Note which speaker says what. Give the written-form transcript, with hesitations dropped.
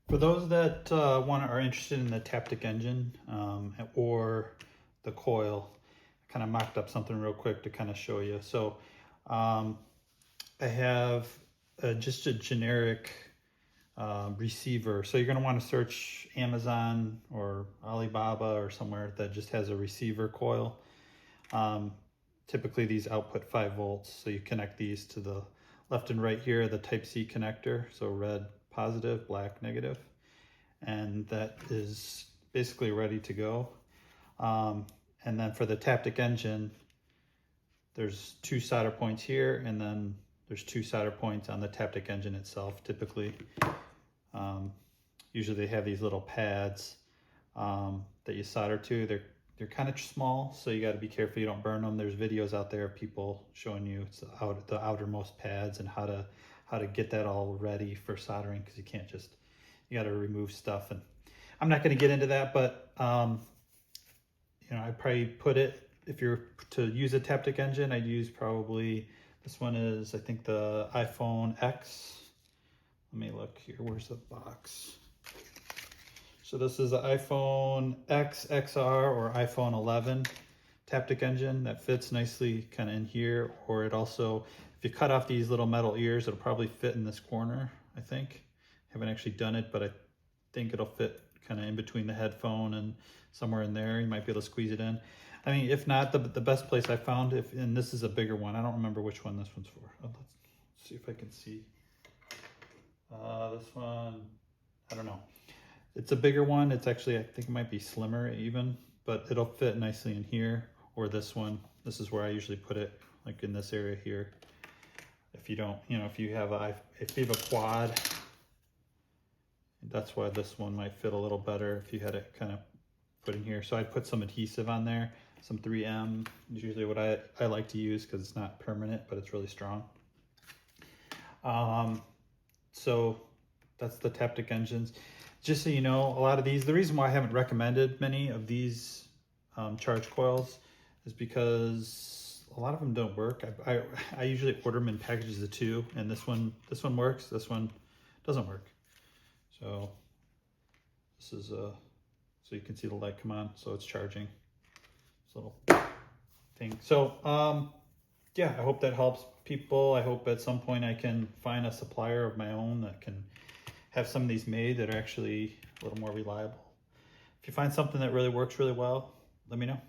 Speaker 1: For those that are interested in the Taptic Engine or the coil, I kind of mocked up something real quick to kind of show you. So I have just a generic receiver. So you're going to want to search Amazon or Alibaba or somewhere that just has a receiver coil. Typically these output 5 volts, so you connect these to the left and right here, the Type-C connector, so red positive, black negative, and that is basically ready to go. And then for the Taptic Engine, there's 2 solder points here, and then there's 2 solder points on the Taptic Engine itself. Typically, usually they have these little pads that you solder to. They're kind of small, so you got to be careful you don't burn them. There's videos out there of people showing you the outermost pads and how to get that all ready for soldering, because you can't just, you got to remove stuff. And I'm not going to get into that, but you know, I probably put it, if you're to use a Taptic Engine, I'd use probably, this one is, I think, the iPhone X. Let me look here, where's the box? So this is the iPhone X, XR, or iPhone 11 Taptic Engine that fits nicely kind of in here. Or it also, if you cut off these little metal ears, it'll probably fit in this corner, I think. Haven't actually done it, but I think it'll fit kind of in between the headphone and somewhere in there. You might be able to squeeze it in. I mean, if not, the best place I found, and this is a bigger one, I don't remember which one this one's for. Let's see if I can see. This one, I don't know. It's a bigger one. It's actually, I think it might be slimmer even, but it'll fit nicely in here. Or this one. This is where I usually put it, like in this area here. If you don't, you know, if you have a quad, that's why this one might fit a little better if you had it kind of put in here. So I put some adhesive on there, some 3M. It's usually what I like to use because it's not permanent, but it's really strong. So that's the Taptic Engines. Just so you know, a lot of these, the reason why I haven't recommended many of these charge coils is because a lot of them don't work. I usually order them in packages of 2, and this one works, this one doesn't work. So this is so you can see the light come on, so it's charging. This little thing. So yeah, I hope that helps people. I hope at some point I can find a supplier of my own that can have some of these made that are actually a little more reliable. If you find something that really works really well, let me know.